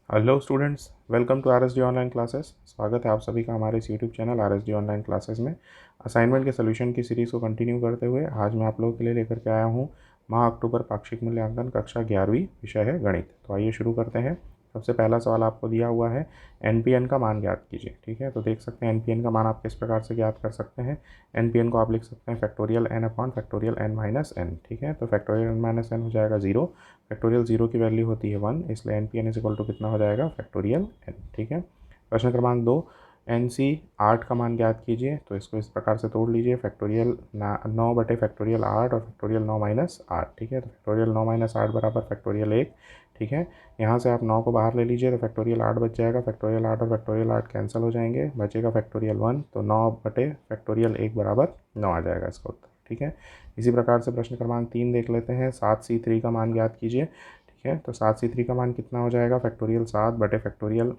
Hello students, welcome to RSD online classes. स्वागत है आप सभी का हमारे इस YouTube channel RSD online classes में। असाइनमेंट के सोल्यूशन की सीरीज़ को कंटिन्यू करते हुए आज मैं आप लोगों के लिए लेकर के आया हूँ माह अक्टूबर पाक्षिक मूल्यांकन कक्षा 11वीं, विषय है गणित। तो आइए शुरू करते हैं। सबसे पहला सवाल आपको दिया हुआ है, एनपीएन का मान ज्ञात कीजिए। ठीक है, तो देख सकते हैं एनपीएन का मान आप किस प्रकार से ज्ञात कर सकते हैं। एनपीएन को आप लिख सकते हैं factorial n upon factorial n minus n. ठीक है, तो फैक्टोरियल एन माइनस एन हो जाएगा 0। फैक्टोरियल 0 की वैल्यू होती है 1, इसलिए n P n is equal to कितना हो जाएगा, फैक्टोरियल एन। ठीक है, प्रश्न क्रमांक 2, एन सी 8 का मान ज्ञात कीजिए। तो इसको इस प्रकार से तोड़ लीजिए, फैक्टोरियल 9 बटे फैक्टोरियल 8 और फैक्टोरियल 9 माइनस 8। ठीक है, तो फैक्टोरियल 9 माइनस 8 बराबर फैक्टोरियल 1। ठीक है, यहाँ से आप 9 को बाहर ले लीजिए तो फैक्टोरियल 8 बच जाएगा। फैक्टोरियल 8 और फैक्टोरियल 8 कैंसिल हो जाएंगे, बचेगा फैक्टोरियल 1। तो 9 बटे फैक्टोरियल 1 बराबर 9 आ जाएगा इसका उत्तर। ठीक है, इसी प्रकार से प्रश्न क्रमांक 3 देख लेते हैं, 7C3 का मान ज्ञात कीजिए। ठीक है, तो 7C3 का मान कितना हो जाएगा, फैक्टोरियल 7 बटे फैक्टोरियल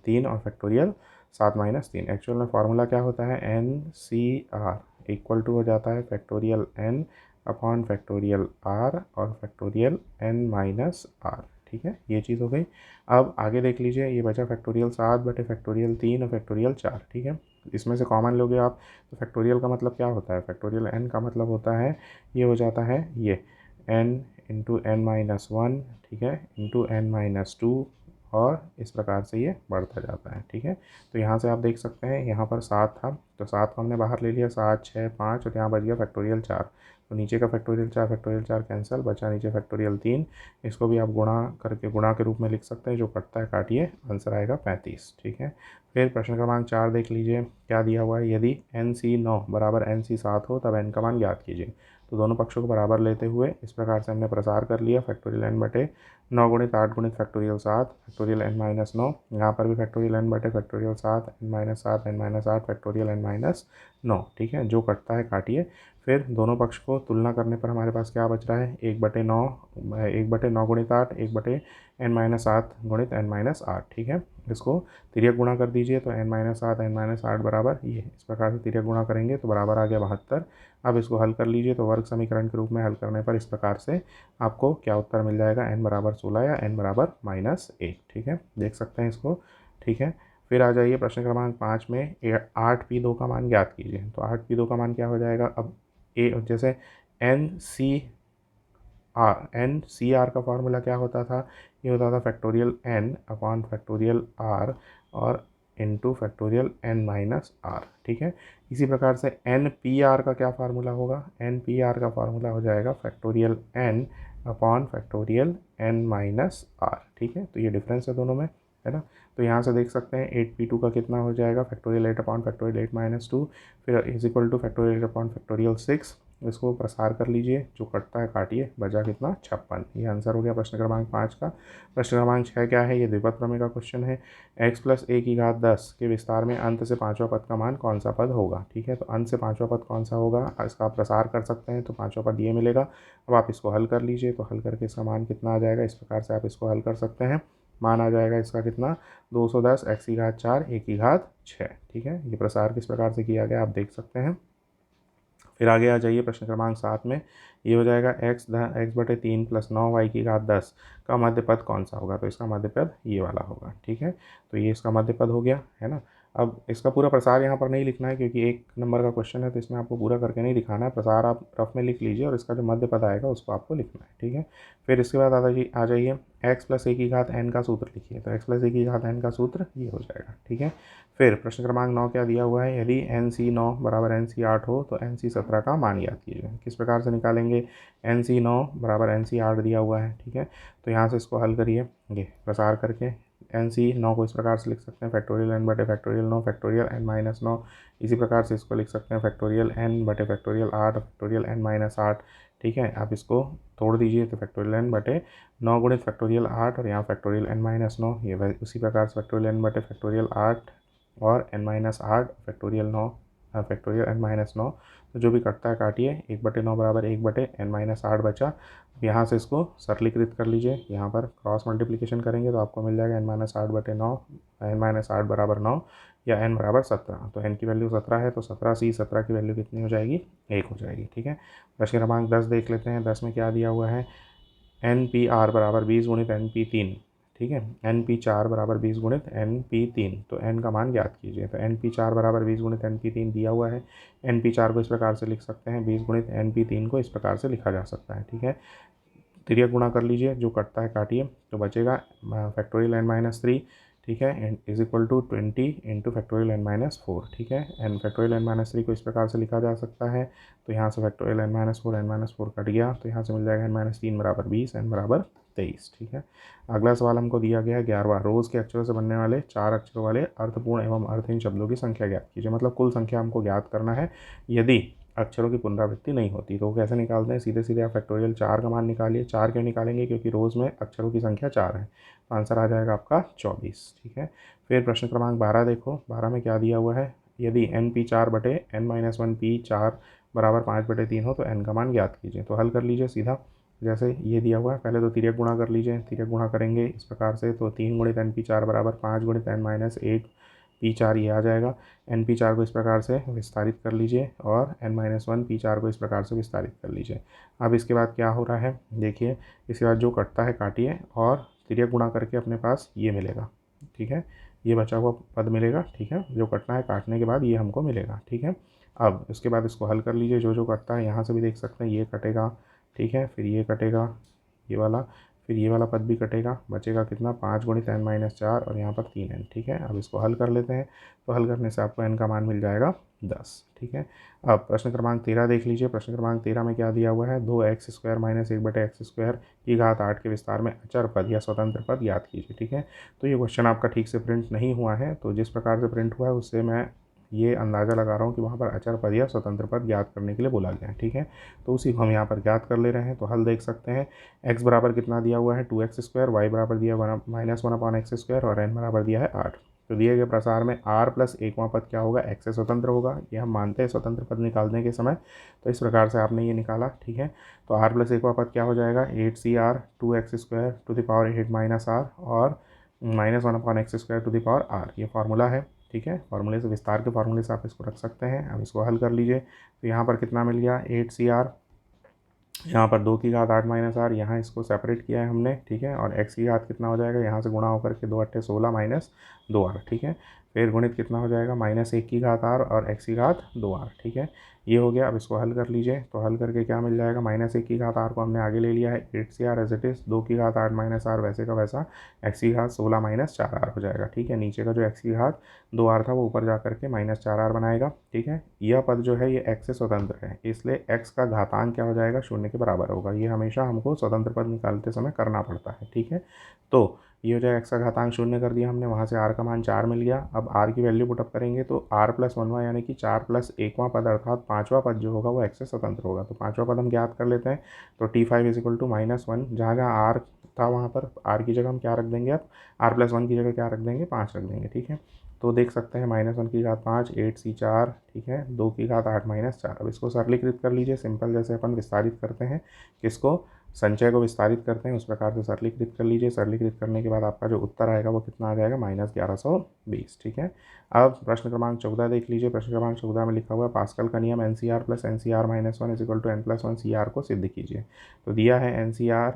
3 और फैक्टोरियल 7 माइनस 3। एक्चुअल में फार्मूला क्या होता है, NCR इक्वल टू हो जाता है factorial n upon factorial r और फैक्टोरियल n माइनस r। ठीक है, ये चीज़ हो गई। अब आगे देख लीजिए, ये बचा फैक्टोरियल 7 बटे फैक्टोरियल 3 और फैक्टोरियल 4। ठीक है, इसमें से कॉमन लोगे आप, तो फैक्टोरियल का मतलब क्या होता है, फैक्टोरियल n का मतलब होता है, ये हो जाता है ये n इंटू एन माइनस 1। ठीक है, इंटू एन माइनस 2 और इस प्रकार से ये बढ़ता जाता है। ठीक है, तो यहाँ से आप देख सकते हैं, यहाँ पर 7 था तो 7 को हमने बाहर ले लिया, 7 6 5 और यहाँ बच गया फैक्टोरियल 4। तो नीचे का फैक्टोरियल 4 कैंसिल, बचा नीचे फैक्टोरियल 3। इसको भी आप गुणा करके गुणा के रूप में लिख सकते हैं, जो कटता है काटिए, आंसर आएगा 35। ठीक है, फिर प्रश्न क्रमांक 4 देख लीजिए, क्या दिया हुआ है, यदि एन सी 9 बराबर एन सी 7 हो तब एन का मान ज्ञात कीजिए। तो दोनों पक्षों को बराबर लेते हुए इस प्रकार से हमने प्रसार कर लिया, फैक्टोरियल एन बटे 9 गुणित 8 गुणित फैक्टोरियल 7 फैक्टोरियल एन माइनस 9। यहाँ पर भी फैक्टोरियल एन बटे factorial 7 n minus 7 n minus 8 factorial n minus 9। ठीक है, जो कटता है काटिए। फिर दोनों पक्ष को तुलना करने पर हमारे पास क्या बच रहा है, 1/9, 1/9 गुणित 8, 1/n-7 गुणित n-8। ठीक है, इसको तिर्यक गुणा कर दीजिए, तो n-7 n-8 बराबर ये, इस प्रकार से तिर्यक गुणा करेंगे तो बराबर आ गया 72। अब इसको हल कर लीजिए, तो वर्ग समीकरण के रूप में हल करने पर इस प्रकार से आपको क्या उत्तर मिल जाएगा, n बराबर 16 या n बराबर -1। ठीक है, देख सकते हैं इसको। ठीक है, फिर आ जाइए प्रश्न क्रमांक 5 में, 8P2 का मान ज्ञात कीजिए। तो 8P2 का मान क्या हो जाएगा, अब ए जैसे NCR का फार्मूला क्या होता था, ये होता था factorial n upon factorial r और into factorial n minus r। ठीक है, इसी प्रकार से NPR का क्या फार्मूला होगा, NPR का फार्मूला हो जाएगा factorial n upon factorial n minus r। ठीक है, तो ये डिफरेंस है दोनों में, है ना। तो यहाँ से देख सकते हैं 8P2 का कितना हो जाएगा, फैक्टोरियल 8 अपॉन फैक्टोरियल 8 माइनस 2, फिर is equal two factorial 8 upon factorial 6। इसको प्रसार कर लीजिए, जो कटता है काटिए, बचा कितना, 56। ये आंसर हो गया प्रश्न क्रमांक 5 का। प्रश्न क्रमांक 6 क्या है, ये द्विपद प्रमेय का क्वेश्चन है। x प्लस a की घात 10 के विस्तार में अंत से पाँचवा पद का मान कौन सा पद होगा। ठीक है, तो अंत से पाँचवा पद कौन सा होगा, इसका आप प्रसार कर सकते हैं, तो पाँचवा पद ये मिलेगा। अब आप इसको हल कर लीजिए, तो हल करके इसका मान कितना आ जाएगा, इस प्रकार से आप इसको हल कर सकते हैं। मान आ जाएगा इसका कितना, 210 x की घात 4 a की घात 6। ठीक है, ये प्रसार किस प्रकार से किया गया आप देख सकते हैं। फिर आगे आ जाइए प्रश्न क्रमांक 7 में, ये हो जाएगा x बटे 3 प्लस 9y की घात 10 का मध्य पद कौन सा होगा। तो इसका मध्य पद ये वाला होगा। ठीक है, तो ये इसका मध्य पद हो गया, है ना। अब इसका पूरा प्रसार यहाँ पर नहीं लिखना है, क्योंकि 1 नंबर का क्वेश्चन है, तो इसमें आपको पूरा करके नहीं दिखाना है। प्रसार आप रफ में लिख लीजिए और इसका जो मध्य पद आएगा उसको आपको लिखना है। ठीक है, फिर इसके बाद आ जाइए x प्लस a की घात n का सूत्र लिखिए। तो x प्लस a की घात n का सूत्र ये हो जाएगा। ठीक है, फिर प्रश्न क्रमांक 9 क्या दिया हुआ है, यदि NC9 बराबर NC8 हो तो NC17 का मान ज्ञात कीजिए। किस प्रकार से निकालेंगे, NC9 बराबर NC8 दिया हुआ है। ठीक है, तो यहाँ से इसको हल करिए, ये प्रसार करके NC9 को इस प्रकार से लिख सकते हैं, फैक्टोरियल n बटे फैक्टोरियल 9 फैक्टोरियल n माइनस 9। इसी प्रकार से इसको लिख सकते हैं फैक्टोरियल n बटे फैक्टोरियल 8 फैक्टोरियल n माइनस 8। ठीक है, आप इसको तोड़ दीजिए, तो फैक्टोरियल n बटे 9 गुणित फैक्टोरियल 8 और यहाँ फैक्टोरियल n माइनस 9। ये उसी प्रकार से फैक्टोरियल n बटे फैक्टोरियल 8 और n-8 फैक्टोरियल 9 फैक्टोरियल n-9। तो जो भी कटता है काटिए, 1/9 बराबर 1/n-8 बचा। यहाँ से इसको सरलीकृत कर लीजिए, यहाँ पर क्रॉस मल्टीप्लिकेशन करेंगे तो आपको मिल जाएगा n-8/9, n-8 बराबर 9 या n बराबर 17। तो n की वैल्यू 17 है, तो 17C 17 की वैल्यू कितनी हो जाएगी, 1 हो जाएगी। ठीक है, प्रश्न क्रमांक 10 देख लेते हैं। 10 में क्या दिया हुआ है, NPR बराबर 20 गुणित NP3। ठीक है। एन पी 4 बराबर 20 गुणित एन पी 3, तो एन का मान ज्ञात कीजिए। तो एन पी 4 बराबर 20 गुणित एन पी 3 दिया हुआ है। एन पी 4 को इस प्रकार से लिख सकते हैं, 20 गुणित एन पी 3 को इस प्रकार से लिखा जा सकता है, ठीक है। तिर्यक गुणा कर लीजिए, जो कटता है काटिए, तो बचेगा फैक्टोरियल एन माइनस 3, ठीक है, and is equal to 20 into factorial n minus 4, ठीक है। एन फैक्टोरियल एन माइनस 3 को इस प्रकार से लिखा जा सकता है, तो यहाँ से फैक्टोरियल एन माइनस 4 कट गया, तो यहाँ से मिल जाएगा एन माइनस 3 बराबर 20, एन बराबर 23, ठीक है। अगला सवाल हमको दिया गया है 11वां, रोज़ के अक्षरों से बनने वाले 4 अक्षरों वाले अर्थपूर्ण एवं अर्थहीन शब्दों की संख्या ज्ञात कीजिए। मतलब कुल संख्या हमको ज्ञात करना है यदि अक्षरों की पुनरावृत्ति नहीं होती। तो कैसे निकालते हैं, सीधे सीधे आप फैक्टोरियल 4 का मान निकालिए। 4 क्यों निकालेंगे, क्योंकि रोज़ में अक्षरों की संख्या 4 है, तो आंसर आ जाएगा आपका 24, ठीक है। फिर प्रश्न क्रमांक 12 देखो, 12 में क्या दिया हुआ है, यदि एन पी 4 बटे एन माइनस 1 पी 4 बराबर 5/3 हो तो एन का मान ज्ञात कीजिए। तो हल कर लीजिए सीधा, जैसे ये दिया हुआ है। पहले तो तिर्यक गुणा कर लीजिए, तिर्यक गुणा करेंगे इस प्रकार से, तो 3 गुणित एन पी 4 बराबर 5 गुणित एन माइनस 1 पी 4 ये आ जाएगा। एन पी 4 को इस प्रकार से विस्तारित कर लीजिए और एन माइनस 1 पी 4 को इस प्रकार से विस्तारित कर लीजिए। अब इसके बाद क्या हो रहा है देखिए, इसके बाद जो कटता है काटिए और तिर्यक गुणा करके अपने पास ये मिलेगा, ठीक है, ये बचा हुआ पद मिलेगा, ठीक है, जो कटना है काटने के बाद ये हमको मिलेगा, ठीक है। अब इसके बाद इसको हल कर लीजिए, जो जो कटता है यहाँ से भी देख सकते हैं ये कटेगा, ठीक है, फिर ये कटेगा ये वाला, फिर ये वाला पद भी कटेगा, बचेगा कितना 5 गुणित एन माइनस 4 और यहाँ पर 3n, ठीक है। अब इसको हल कर लेते हैं, तो हल करने से आपको n का मान मिल जाएगा 10, ठीक है। अब प्रश्न क्रमांक 13 देख लीजिए। प्रश्न क्रमांक 13 में क्या दिया हुआ है, 2x² माइनस 1/x² की घात 8 के विस्तार में अचर पद या स्वतंत्र पद याद कीजिए, ठीक है। तो ये क्वेश्चन आपका ठीक से प्रिंट नहीं हुआ है, तो जिस प्रकार से प्रिंट हुआ है उससे मैं ये अंदाज़ा लगा रहा हूँ कि वहाँ पर अचर पद या स्वतंत्र पद ज्ञात करने के लिए बोला गया है, ठीक है। तो उसी को हम यहाँ पर ज्ञात कर ले रहे हैं। तो हल देख सकते हैं, x बराबर कितना दिया हुआ है 2x², y बराबर दिया हुआ -1/x² और n बराबर दिया है 8। तो दिए गए प्रसार में r प्लस 1वां पद क्या होगा, x से स्वतंत्र होगा, ये हम मानते हैं स्वतंत्र पद निकालने के समय। तो इस प्रकार से आपने ये निकाला, ठीक है। तो r प्लस 1वां पद क्या हो जाएगा, 8cr 2x² to the power 8 minus r और -1/x² to the power r, ये फार्मूला है, ठीक है। फार्मूले से, विस्तार के फार्मूले से आप इसको रख सकते हैं। अब इसको हल कर लीजिए, तो यहाँ पर कितना मिल गया 8cr, यहाँ पर 2 की घात 8 माइनस आर, यहाँ इसको सेपरेट किया है हमने, ठीक है। और x की घात कितना हो जाएगा, यहाँ से गुणा होकर के 2 × 16 माइनस 2r, ठीक है। फिर गुणित कितना हो जाएगा -1 की घात r और x की घात 2r, ठीक है। ये हो गया। अब इसको हल कर लीजिए, तो हल करके क्या मिल जाएगा, -1 की घात r को हमने आगे ले लिया है, 8cr एज इट इज़, 2 की घात 8 माइनस r वैसे का वैसा, x की घात 16 माइनस 4r हो जाएगा, ठीक है। नीचे का जो x की घात 2r था वो ऊपर जा करके -4r बनाएगा, ठीक है। यह पद जो है ये x से स्वतंत्र है, इसलिए x का घातांक क्या हो जाएगा, 0 के बराबर होगा। ये हमेशा हमको स्वतंत्र पद निकालते समय करना पड़ता है, ठीक है। तो ये हो जाएगा, x का घातांक 0 कर दिया हमने, वहाँ से r का मान 4 मिल गया। अब r की वैल्यू पुटअप करेंगे तो r प्लस 1वां यानी कि 4 प्लस 1वां पद अर्थात 5वां पद जो होगा वो x से स्वतंत्र होगा। तो 5वां पद हम ज्ञात कर लेते हैं। तो t5 इज इक्वल टू -1, जहाँ जहाँ r था वहाँ पर r की जगह हम क्या रख देंगे, अब r प्लस 1 की जगह क्या रख देंगे, 5 रख देंगे, ठीक है। तो देख सकते हैं -1 की घात 5, 8c4, ठीक है, 2 की घात 8 माइनस 4। अब इसको सरलीकृत कर लीजिए, सिंपल जैसे अपन विस्तारित करते हैं, किसको, संचय को विस्तारित करते हैं, उस प्रकार से सरलीकृत कर लीजिए। सरलीकृत करने के बाद आपका जो उत्तर आएगा वो कितना आ जाएगा, -1120, ठीक है। अब प्रश्न क्रमांक 14 देख लीजिए। प्रश्न क्रमांक 14 में लिखा हुआ है, पास्कल का नियम NCR plus NCR minus 1 is equal to n+1 CR को सिद्ध कीजिए। तो दिया है NCR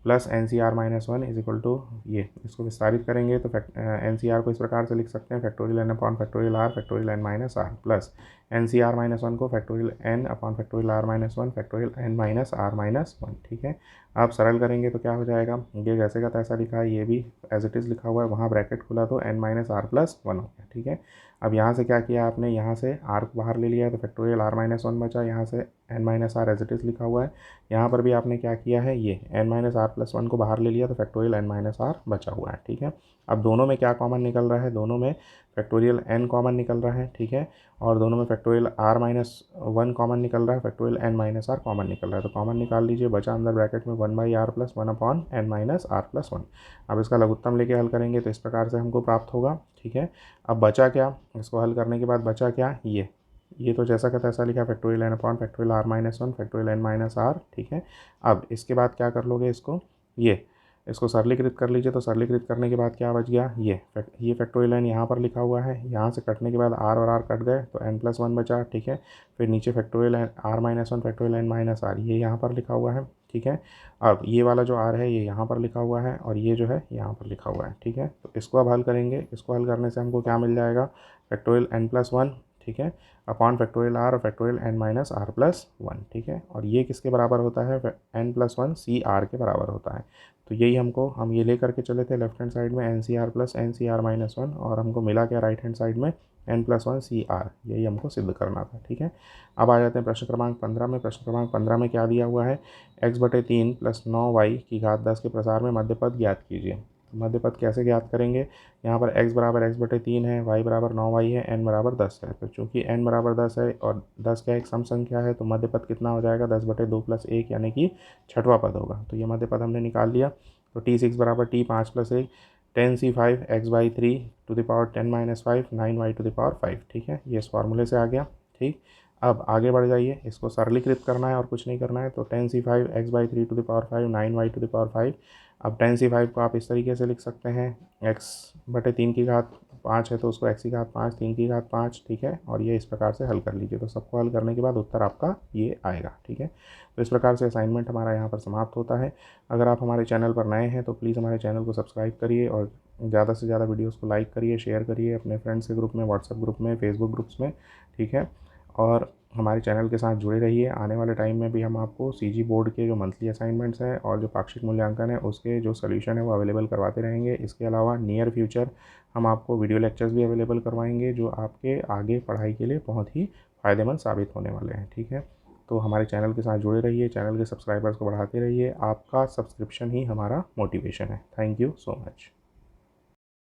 plus NCR minus 1 is equal to, ये इसको विस्तारित करेंगे तो NCR को इस प्रकार से लिख सकते हैं, factorial n upon factorial r factorial n minus r, plus NCR minus 1 को factorial n upon factorial r minus 1 factorial n minus r minus 1, ठीक है। आप सरल करेंगे तो क्या हो जाएगा, ये जैसे का तैसा लिखा है, ये भी एज इट इज़ लिखा हुआ है, वहाँ ब्रैकेट खुला तो n माइनस r प्लस 1 हो गया, ठीक है। अब यहाँ से क्या किया आपने, यहाँ से r को बाहर ले लिया है तो फैक्टोरियल r माइनस 1 बचा, यहाँ से n minus r as it is लिखा हुआ है। यहाँ पर भी आपने क्या किया है, ये n माइनस r प्लस 1 को बाहर ले लिया तो फैक्टोरियल n माइनस r बचा हुआ है, ठीक है। अब दोनों में क्या कॉमन निकल रहा है, दोनों में फैक्टोरियल n कॉमन निकल रहा है, ठीक है। और दोनों में फैक्टोरियल r माइनस 1 कॉमन निकल रहा है, factorial n minus r common निकल रहा है। तो कॉमन निकाल लीजिए, बचा अंदर ब्रैकेट में 1/r plus 1 upon n minus r plus 1। अब इसका लघुत्तम लेके हल करेंगे तो इस प्रकार से हमको प्राप्त होगा, ठीक है। अब बचा क्या, इसको हल करने के बाद बचा क्या, ये तो जैसा का तैसा लिखा, factorial n upon factorial r minus 1 factorial n minus r, ठीक है। अब इसके बाद क्या कर लोगे, इसको ये इसको सरलीकृत कर लीजिए। तो सरलीकृत करने के बाद क्या बच गया, ये फैक्टोरियल n यहाँ पर लिखा हुआ है, यहाँ से कटने के बाद r और r कट गए तो n+1 बचा, ठीक है। फिर नीचे फैक्टोरियल r-1 फैक्टोरियल n-r ये यहाँ पर लिखा हुआ है, ठीक है। अब ये वाला जो r है ये यहाँ पर लिखा हुआ है और ये जो है यहाँ पर लिखा हुआ है, ठीक है। तो इसको अब हल करेंगे। इसको हल करने से हमको क्या मिल जाएगा, फैक्टोरियल n+1, ठीक है, अपॉन फैक्टोरियल r और फैक्टोरियल n-r+1, ठीक है। और ये किसके बराबर होता है, n+1 CR के बराबर होता है। तो यही हम ये ले करके चले थे लेफ्ट हैंड साइड में NCR+NCR-1 और हमको मिला क्या राइट हैंड साइड में n+1 CR, यही हमको सिद्ध करना था, ठीक है। अब आ जाते हैं प्रश्न क्रमांक 15 में। प्रश्न क्रमांक 15 में क्या दिया हुआ है, x/3 + 9y की घात 10 के प्रसार में मध्य पद ज्ञात कीजिए। तो मध्य पद कैसे ज्ञात करेंगे, यहाँ पर x बराबर x/3 है, y बराबर 9y है, n बराबर 10 है। तो चूँकि n बराबर 10 है और 10 क्या एक सम संख्या है तो मध्य पद कितना हो जाएगा, 10/2 + 1 यानी कि छठवां पद होगा। तो ये मध्य पद हमने निकाल लिया। तो t6 बराबर t 5 + 1 10c5 x/3 to the power 10 - 5 9y to the power 5, ठीक है। ये इस फार्मूले से आ गया, ठीक। अब आगे बढ़ जाइए, इसको सरलीकृत करना है और कुछ नहीं करना है। तो 10c5 x/3 to the power 5 9y to the power 5। अब 10c5 को आप इस तरीके से लिख सकते हैं, x/3 की घात 5 है तो उसको x की घात 5, 3 की घात 5, ठीक है। और ये इस प्रकार से हल कर लीजिए। तो सबको हल करने के बाद उत्तर आपका ये आएगा, ठीक है। तो इस प्रकार से असाइनमेंट हमारा यहाँ पर समाप्त होता है। अगर आप हमारे चैनल पर नए हैं तो प्लीज़ हमारे चैनल को सब्सक्राइब करिए और ज़्यादा से ज़्यादा वीडियोज़ को लाइक करिए, शेयर करिए अपने फ्रेंड्स के ग्रुप में, व्हाट्सएप ग्रुप में, फेसबुक ग्रुप्स में, ठीक है। और हमारे चैनल के साथ जुड़े रहिए। आने वाले टाइम में भी हम आपको CG बोर्ड के जो मंथली असाइनमेंट्स हैं और जो पाक्षिक मूल्यांकन है उसके जो सॉल्यूशन है वो अवेलेबल करवाते रहेंगे। इसके अलावा नियर फ्यूचर हम आपको वीडियो लेक्चर्स भी अवेलेबल करवाएंगे जो आपके आगे पढ़ाई के लिए बहुत ही फ़ायदेमंद साबित होने वाले हैं, ठीक है। तो हमारे चैनल के साथ जुड़े रहिए, चैनल के सब्सक्राइबर्स को बढ़ाते रहिए। आपका सब्सक्रिप्शन ही हमारा मोटिवेशन है। Thank you so much.